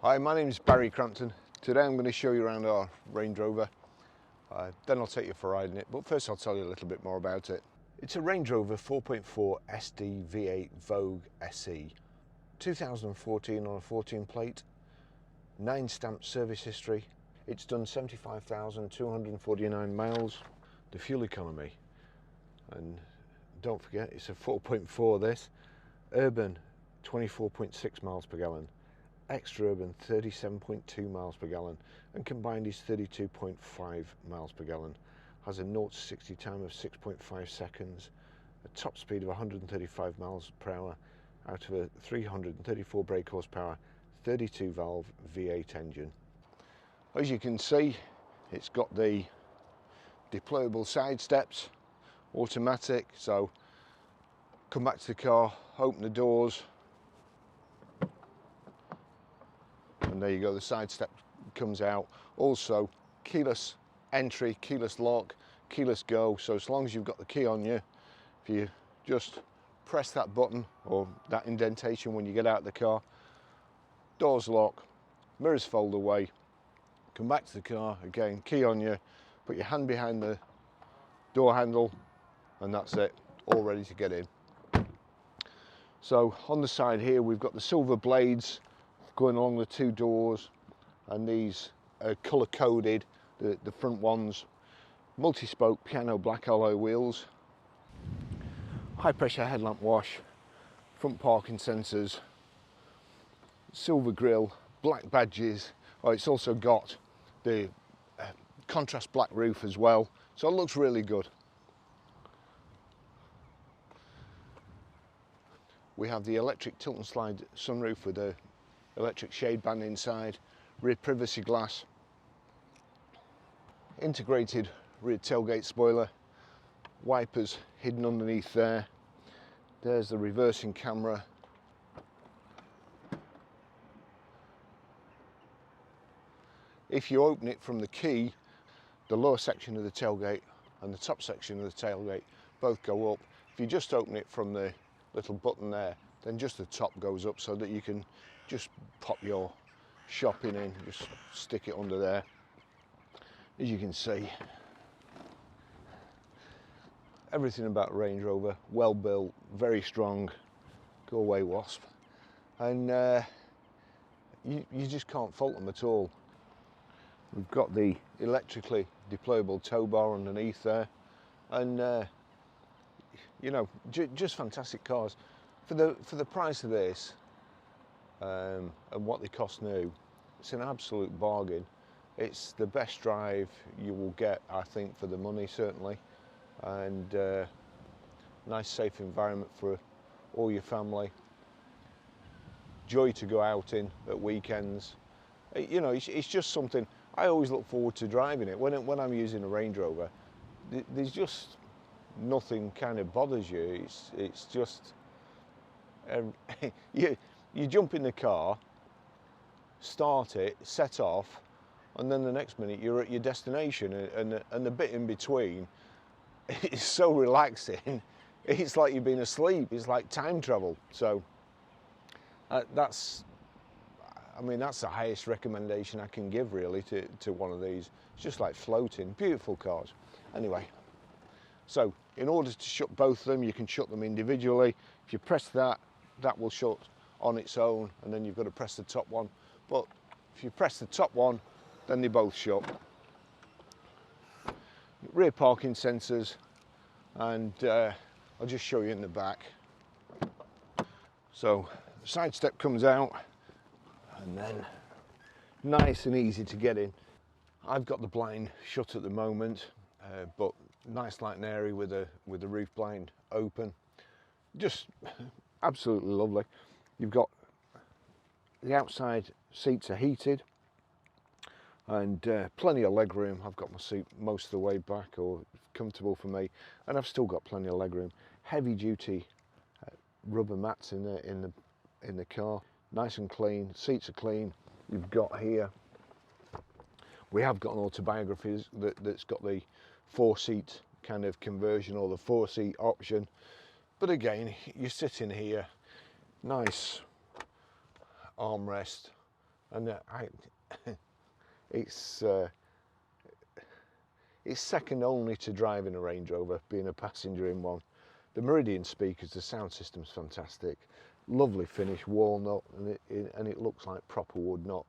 Hi, my name is Barrie Crampton. Today I'm going to show you around our Range Rover. Then I'll take you for riding it, but first I'll tell you a little bit more about it. It's a Range Rover 4.4 SD V8 Vogue SE. 2014 on a 14 plate, 9 stamp service history. It's done 75,249 miles. The fuel economy, and don't forget it's a 4.4 this, urban 24.6 miles per gallon. Extra urban 37.2 miles per gallon, and combined is 32.5 miles per gallon. Has a 0 to 60 time of 6.5 seconds, a top speed of 135 miles per hour out of a 334 brake horsepower 32 valve V8 engine. As you can see, it's got the deployable side steps, automatic, so come back to the car, open the doors, and there you go, the side step comes out. Also keyless entry, keyless lock, keyless go, so as long as you've got the key on you, if you just press that button or that indentation when you get out of the car, doors lock, mirrors fold away, come back to the car again, key on you, put your hand behind the door handle, and that's it, all ready to get in. So on the side here we've got the silver blades going along the two doors, and these are colour coded, the front ones, multi-spoke piano black alloy wheels, high pressure headlamp wash, front parking sensors, silver grille, black badges. Oh, it's also got the contrast black roof as well, so it looks really good. We have the electric tilt and slide sunroof with a electric shade band inside, rear privacy glass, integrated rear tailgate spoiler, wipers hidden underneath there. There's the reversing camera. If you open it from the key, the lower section of the tailgate and the top section of the tailgate both go up. If you just open it from the little button there, then just the top goes up, so that you can just pop your shopping in, just stick it under there. As you can see, everything about Range Rover, well built, very strong, go away wasp, and you just can't fault them at all. We've got the electrically deployable tow bar underneath there, and you know, just fantastic cars. For the price of this, and what they cost new, it's an absolute bargain. It's the best drive you will get, I think, for the money, certainly, and nice safe environment for all your family. Joy to go out in at weekends. You know, it's just something I always look forward to driving it. When I'm using a Range Rover, there's just nothing kind of bothers you. It's just you jump in the car, start it, set off, and then the next minute you're at your destination, and the bit in between is so relaxing. It's like you've been asleep. It's like time travel. So that's the highest recommendation I can give, really, to one of these. It's just like floating. Beautiful cars. Anyway, so in order to shut both of them, you can shut them individually. If you press that, that will shut on its own, and then you've got to press the top one. But if you press the top one, then they both shut. Rear parking sensors, and I'll just show you in the back. So the side step comes out, and then nice and easy to get in. I've got the blind shut at the moment, but nice light and airy with the roof blind open. Just absolutely lovely. You've got the outside seats are heated, and plenty of leg room. I've got my seat most of the way back, or comfortable for me, and I've still got plenty of leg room. Heavy duty rubber mats in the car, nice and clean. Seats are clean. You've got here, we have got an autobiography that's got the 4-seat kind of conversion, or the 4-seat option, but again, you're sitting here, nice armrest, and it's second only to driving a Range Rover, being a passenger in one. The Meridian speakers, the sound system's fantastic, lovely finish, walnut, and it looks like proper wood, not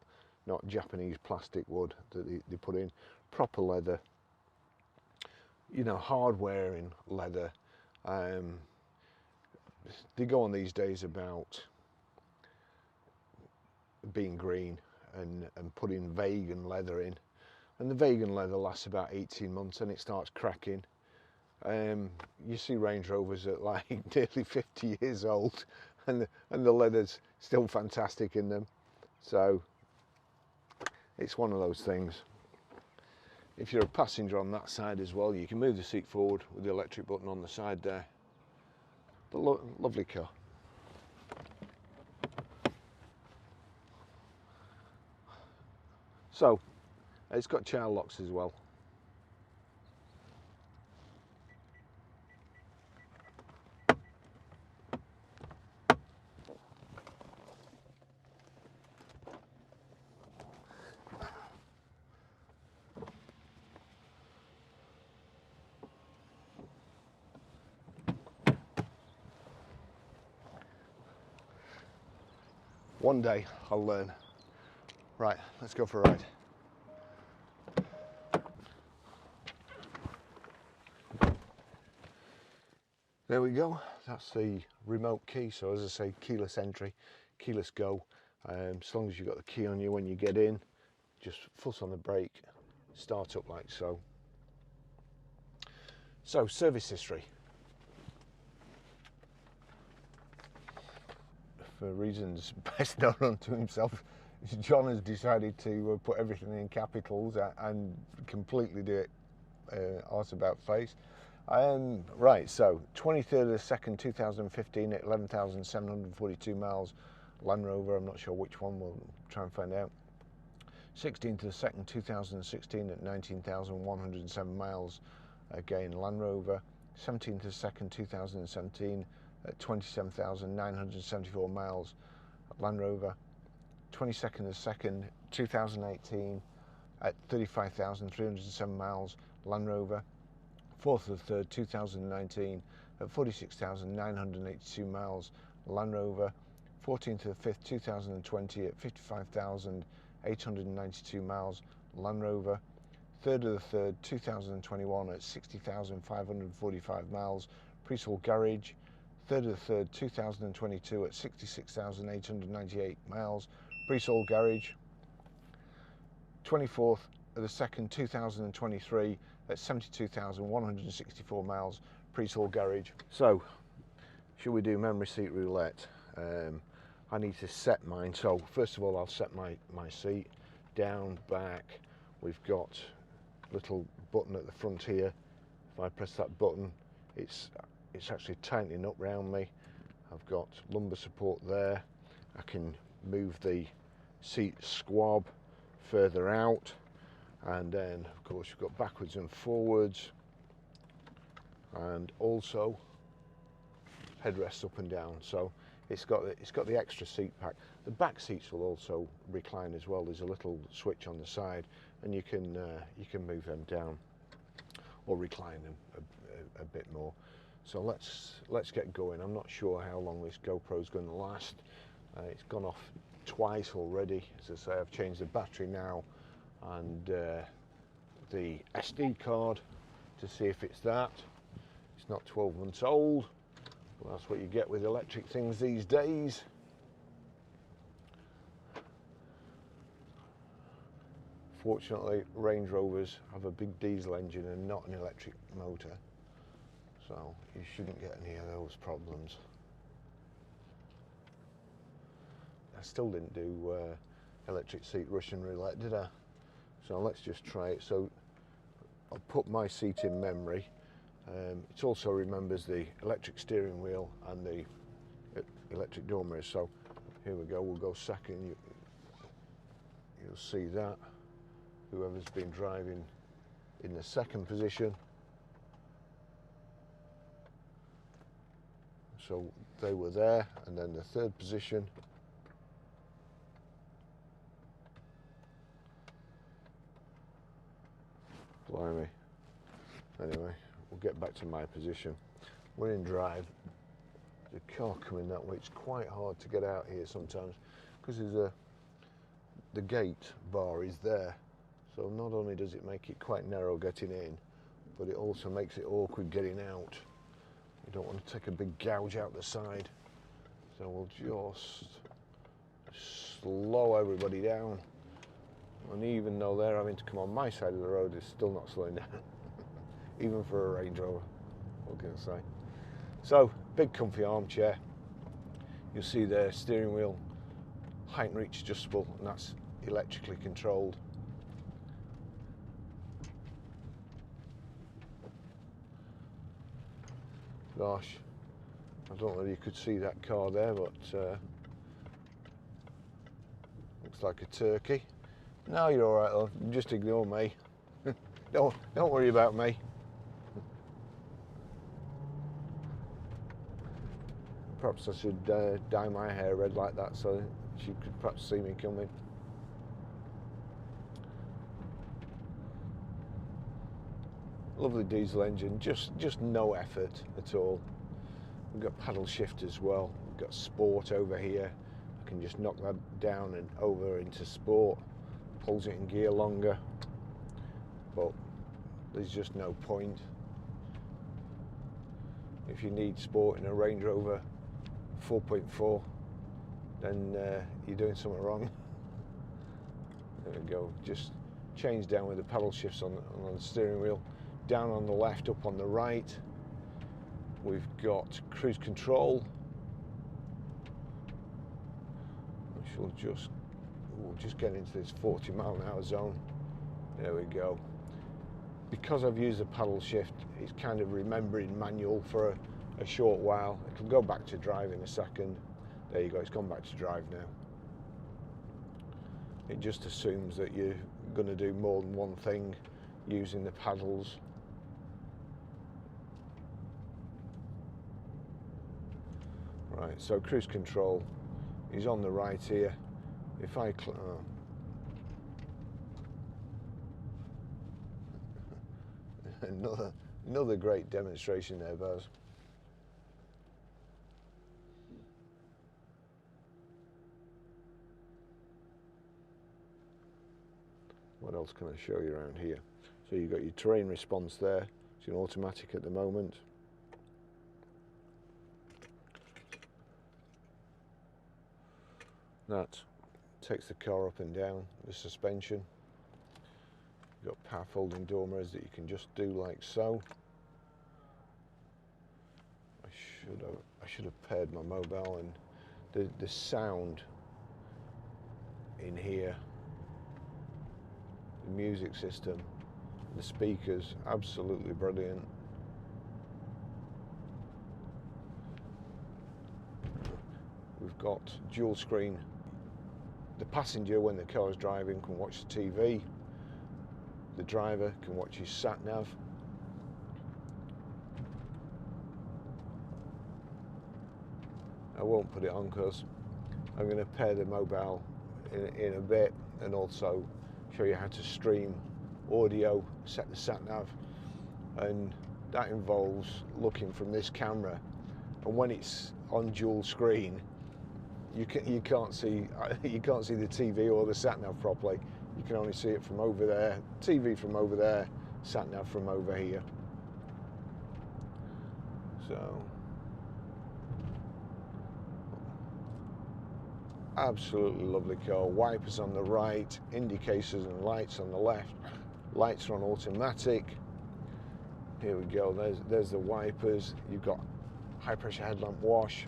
Japanese plastic wood that they put in. Proper leather, you know, hard wearing leather. They go on these days about being green and putting vegan leather in, and the vegan leather lasts about 18 months and it starts cracking. You see Range Rovers at like nearly 50 years old, and the leather's still fantastic in them. So it's one of those things. If you're a passenger on that side as well, you can move the seat forward with the electric button on the side there. But lovely car. So it's got child locks as well. One day I'll learn. Right, let's go for a ride. There we go, that's the remote key. So as I say, keyless entry, keyless go. As long as you've got the key on you when you get in, just foot on the brake, start up like so. So, service history. For reasons best known unto himself, John has decided to put everything in capitals and completely do it arse about face. Right, so 23rd of the 2nd 2015 at 11,742 miles, Land Rover. I'm not sure which one, we'll try and find out. 16th of the 2nd 2016 at 19,107 miles, again Land Rover. 17th of the 2nd 2017 at 27,974 miles, Land Rover. 22nd of the 2nd 2018 at 35,307 miles, Land Rover. 4th of the 3rd 2019 at 46,982 miles, Land Rover. 14th of the 5th 2020 at 55,892 miles, Land Rover. 3rd of the 3rd 2021 at 60,545 miles, pre-sold garage. 3rd of the 3rd 2022 at 66,898 miles, pre-sold garage. 24th of the 2nd 2023 at 72,164 miles, pre-sold garage. So should we do memory seat roulette? I need to set mine. So first of all, I'll set my seat down, back. We've got a little button at the front here. If I press that button, it's actually tightening up round me. I've got lumbar support there. I can move the seat squab further out, and then of course you've got backwards and forwards, and also headrests up and down. So it's got the extra seat pack. The back seats will also recline as well. There's a little switch on the side, and you can move them down or recline them a bit more. So let's get going. I'm not sure how long this GoPro is going to last. It's gone off twice already. As I say, I've changed the battery now and the SD card to see if it's that. It's not 12 months old. Well, that's what you get with electric things these days. Fortunately, Range Rovers have a big diesel engine and not an electric motor, so you shouldn't get any of those problems. I still didn't do electric seat Russian roulette, did I? So let's just try it. So I'll put my seat in memory. It also remembers the electric steering wheel and the electric door mirrors. So here we go, we'll go second. You'll see that. Whoever's been driving in the second position. So they were there, and then the third position. Blimey. Anyway, we'll get back to my position. We're in drive. There's a car coming that way. It's quite hard to get out here sometimes because the gate bar is there. So not only does it make it quite narrow getting in, but it also makes it awkward getting out. You don't want to take a big gouge out the side. So we'll just slow everybody down. And even though they're having to come on my side of the road, it's still not slowing down. Even for a Range Rover, what can I say? So, big comfy armchair. You'll see there, steering wheel, height and reach adjustable, and that's electrically controlled. Gosh, I don't know if you could see that car there, but looks like a turkey. No, you're all right though. Just ignore me. Don't worry about me. Perhaps I should dye my hair red like that so she could perhaps see me coming. Lovely diesel engine, just no effort at all. We've got paddle shift as well. We've got sport over here. I can just knock that down and over into sport. Pulls it in gear longer, but there's just no point. If you need sport in a Range Rover 4.4, then you're doing something wrong. There we go. Just change down with the paddle shifts on the steering wheel. Down on the left, up on the right. We've got cruise control. We'll just get into this 40-mile-an-hour zone. There we go. Because I've used the paddle shift, it's kind of remembering manual for a short while. It'll go back to drive in a second. There you go, it's gone back to drive now. It just assumes that you're going to do more than one thing using the paddles. Right, so cruise control is on the right here. If I another great demonstration there, Baz. What else can I show you around here? So you've got your terrain response there. It's an automatic at the moment. That takes the car up and down, the suspension. You've got power folding door mirrors that you can just do like so. I should have paired my mobile, and the sound in here, the music system, the speakers, absolutely brilliant. We've got dual screen. The passenger, when the car is driving, can watch the TV. The driver can watch his sat nav. I won't put it on because I'm going to pair the mobile in a bit, and also show you how to stream audio, set the sat nav, and that involves looking from this camera, and when it's on dual screen, you can't see the TV or the sat nav properly. You can only see it from over there, TV from over there, sat nav from over here. So absolutely lovely car. Wipers on the right, indicators and lights on the left. Lights are on automatic. Here we go, there's the wipers. You've got high pressure headlamp wash.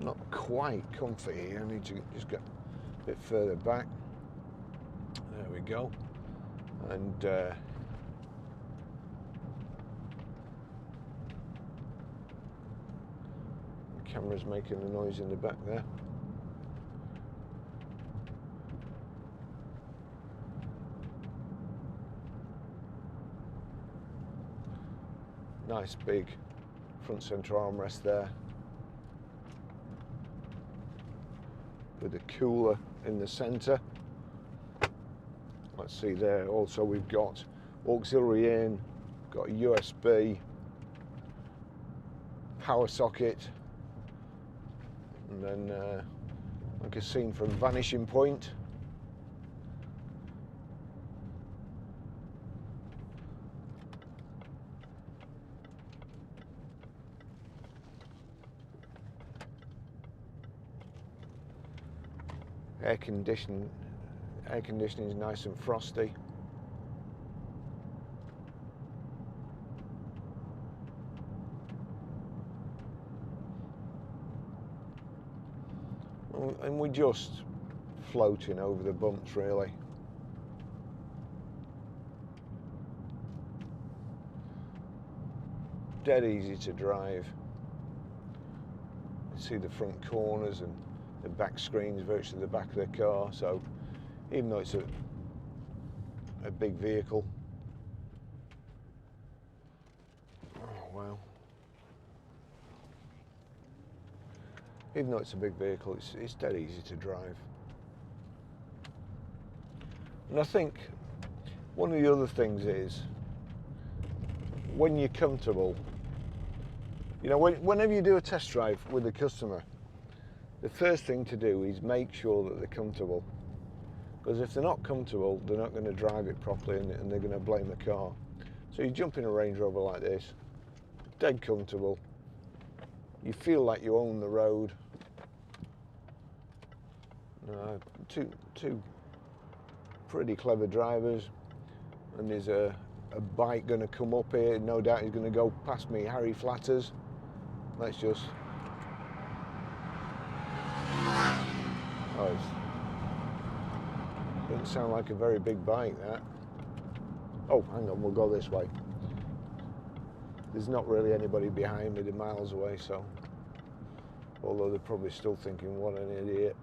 Not quite comfy here, I need to just get a bit further back. There we go. And the camera's making a noise in the back there. Nice big front centre armrest there, with a cooler in the centre. Let's see there, also we've got auxiliary in, got a USB, power socket, and then like a scene from Vanishing Point. Air conditioning is nice and frosty. And we're just floating over the bumps, really. Dead easy to drive. You see the front corners and the back screen's virtually the back of the car, so even though it's a big vehicle, oh wow, even though it's a big vehicle, it's dead easy to drive. And I think one of the other things is, when you're comfortable, you know, whenever you do a test drive with a customer, the first thing to do is make sure that they're comfortable. Because if they're not comfortable, they're not going to drive it properly, and they're going to blame the car. So you jump in a Range Rover like this, dead comfortable. You feel like you own the road. Two pretty clever drivers, and there's a bike going to come up here. No doubt he's going to go past me, Harry Flatters. Let's just... Oh, it doesn't sound like a very big bike, that. Oh, hang on, we'll go this way. There's not really anybody behind me, they're miles away, so... Although they're probably still thinking, what an idiot.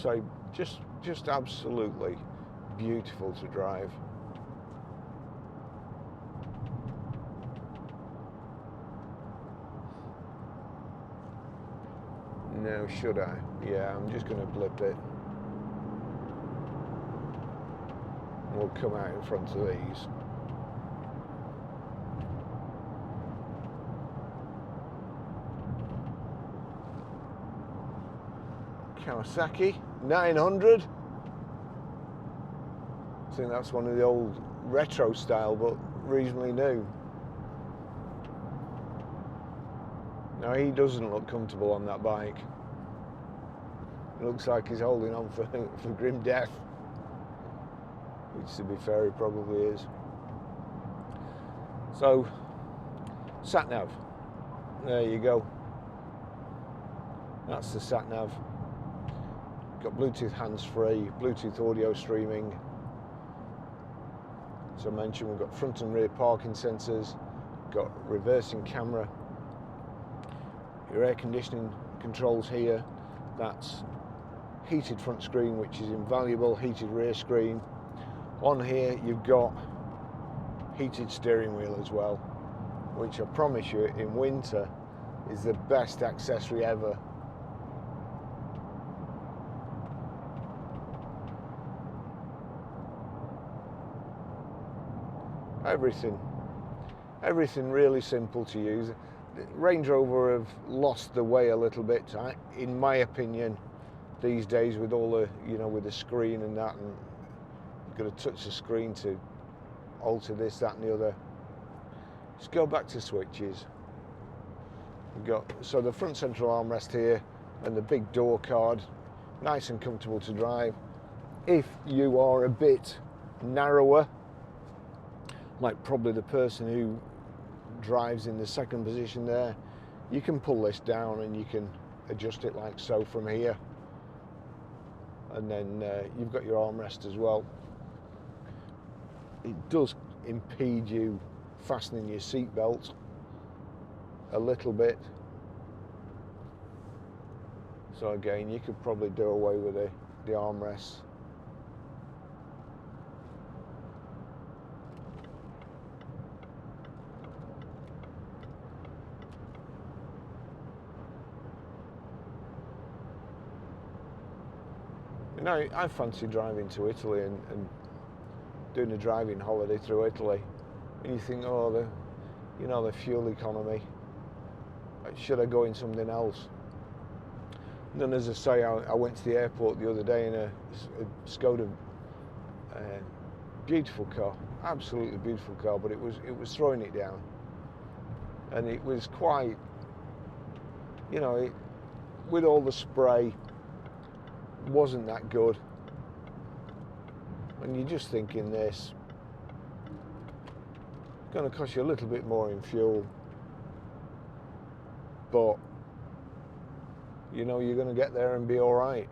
So just absolutely beautiful to drive. Now should I? Yeah, I'm just going to blip it. We'll come out in front of these. Kawasaki 900. I think that's one of the old retro style, but reasonably new. Now he doesn't look comfortable on that bike. It looks like he's holding on for grim death, which to be fair he probably is. So, sat nav. There you go. That's the sat nav. Got Bluetooth hands-free, Bluetooth audio streaming. As I mentioned, we've got front and rear parking sensors, got reversing camera. Your air conditioning controls here. That's heated front screen, which is invaluable, heated rear screen. On here you've got heated steering wheel as well, which I promise you in winter is the best accessory ever. Everything really simple to use. Range Rover have lost the way a little bit, in my opinion, these days, with all the, you know, with the screen and that, and you've got to touch the screen to alter this, that, and the other. Let's go back to switches. We've got so the front central armrest here and the big door card, nice and comfortable to drive. If you are a bit narrower, like probably the person who drives in the second position there, you can pull this down and you can adjust it like so from here, and then you've got your armrest as well. It does impede you fastening your seat belt a little bit, so again you could probably do away with the armrests. You know, I fancy driving to Italy and doing a driving holiday through Italy, and you think, oh, the fuel economy, should I go in something else? And then, as I say, I went to the airport the other day in a Skoda, beautiful car, absolutely beautiful car, but it was throwing it down, and it was quite, you know, with all the spray, wasn't that good. And you're just thinking, this going to cost you a little bit more in fuel, but you know you're going to get there and be all right.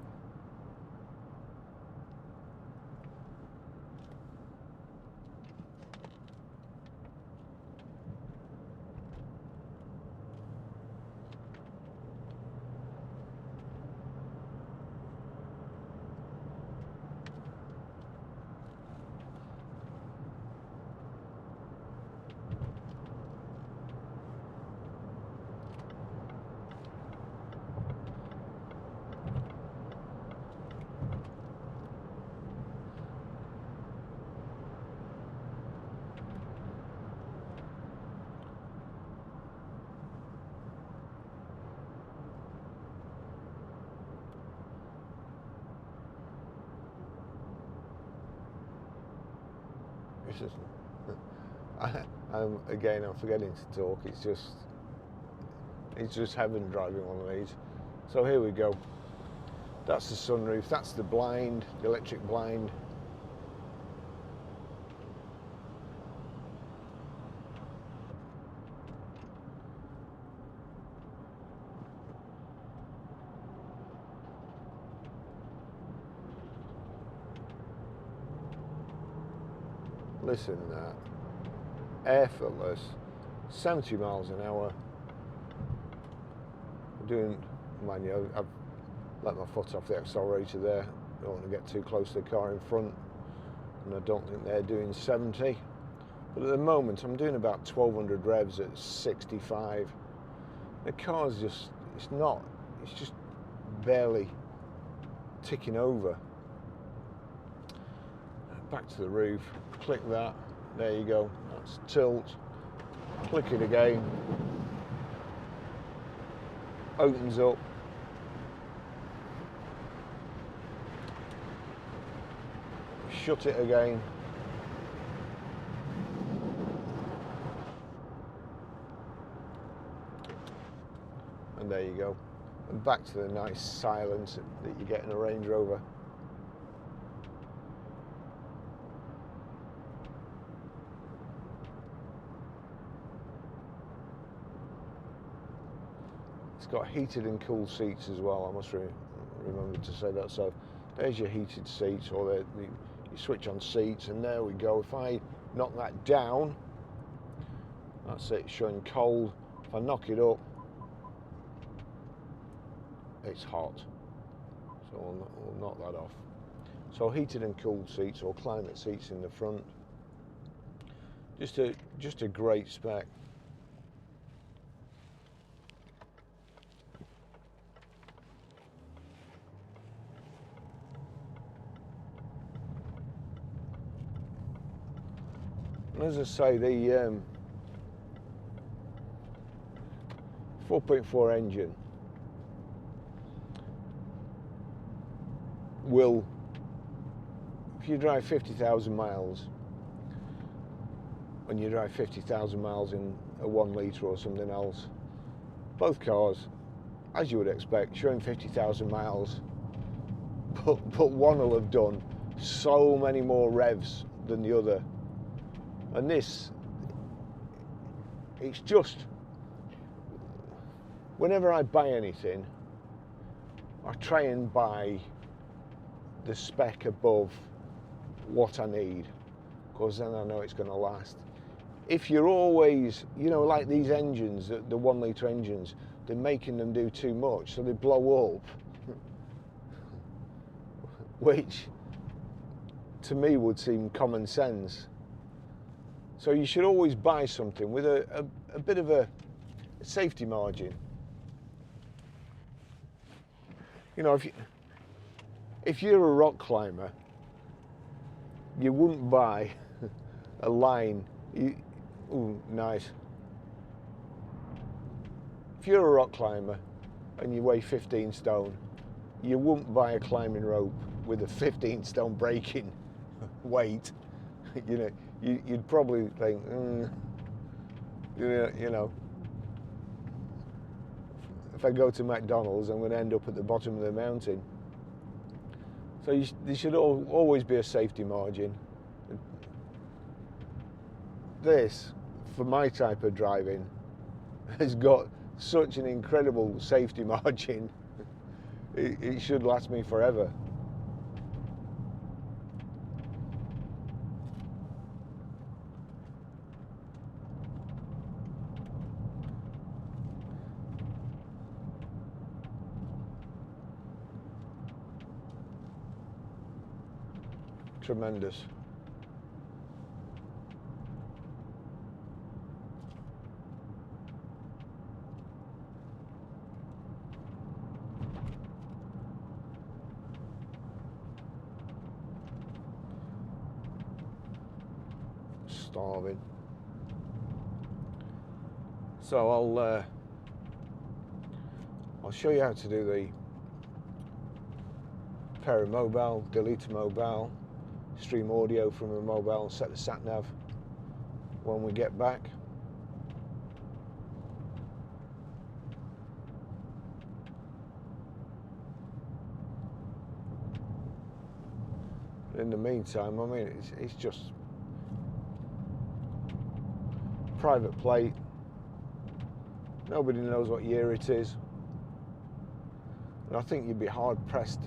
It's just, I'm forgetting to talk. It's just heaven driving one of these. So here we go. That's the sunroof. That's the blind, the electric blind. Listen to that, effortless, 70 miles an hour. Mind you, I've let my foot off the accelerator there. Don't want to get too close to the car in front, and I don't think they're doing 70. But at the moment, I'm doing about 1200 revs at 65. The car's just, it's just barely ticking over. Back to the roof, click that, there you go, that's tilt, click it again, opens up, shut it again, and there you go, and back to the nice silence that you get in a Range Rover. It's got heated and cooled seats as well. I must remember to say that. So there's your heated seats, or you switch on seats, and there we go. If I knock that down, that's it, showing cold. If I knock it up, it's hot. So we'll knock that off. So heated and cooled seats, or climate seats in the front. Just a great spec. And as I say, the 4.4 engine will, if you drive 50,000 miles, and you drive 50,000 miles in a 1 litre or something else, both cars, as you would expect, showing 50,000 miles, but one will have done so many more revs than the other. And this, it's just, whenever I buy anything, I try and buy the spec above what I need, because then I know it's going to last. If you're always, you know, like these engines, the 1 litre engines, they're making them do too much, so they blow up, which to me would seem common sense. So you should always buy something with a bit of a safety if you're a rock climber, you wouldn't buy a line. Ooh, nice. If you're a rock climber and you weigh 15 stone, you wouldn't buy a climbing rope with a 15 stone breaking weight. You know, you'd probably think, you know, if I go to McDonald's, I'm going to end up at the bottom of the mountain. So there should always be a safety margin. This, for my type of driving, has got such an incredible safety margin. It should last me forever. Tremendous. Starving. So I'll show you how to do the pair of mobile, delete a mobile, stream audio from a mobile and set the sat nav when we get back. In the meantime, I mean, it's just private plate. Nobody knows what year it is. And I think you'd be hard pressed.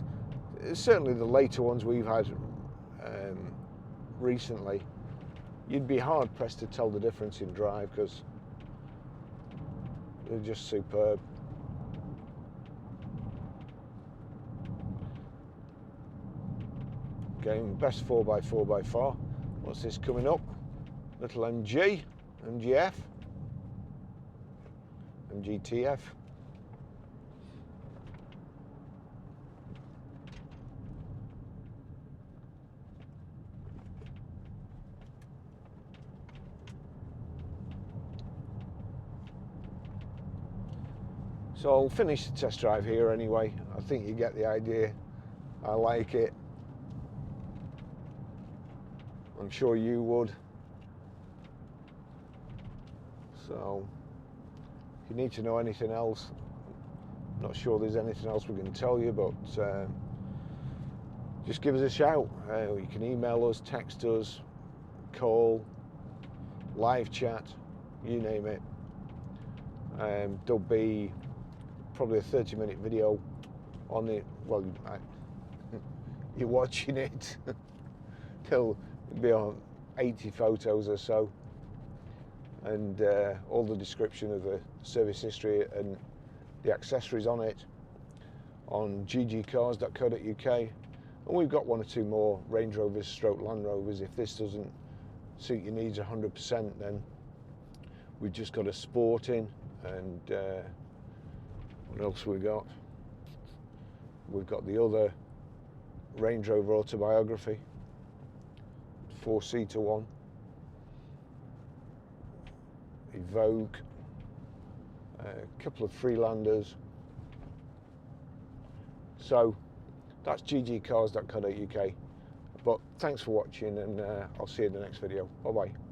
Certainly the later ones we've had recently, you'd be hard pressed to tell the difference in drive because they're just superb. Game best 4x4 by far. What's this coming up? Little MG, MGF, MGTF. So I'll finish the test drive here anyway. I think you get the idea. I like it. I'm sure you would. So if you need to know anything else, I'm not sure there's anything else we can tell you, but just give us a shout. You can email us, text us, call, live chat, you name it. There'll be probably a 30-minute video on it. Well, you're watching it. There'll be on 80 photos or so, and all the description of the service history and the accessories on it on ggcars.co.uk. And we've got one or two more Range Rovers stroke Land Rovers. If this doesn't suit your needs 100%, then we've just got a Sporting. And what else we got? We've got the other Range Rover Autobiography, 4-seater one, a Vogue, a couple of Freelanders. So that's ggcars.co.uk. But thanks for watching, and I'll see you in the next video. Bye bye.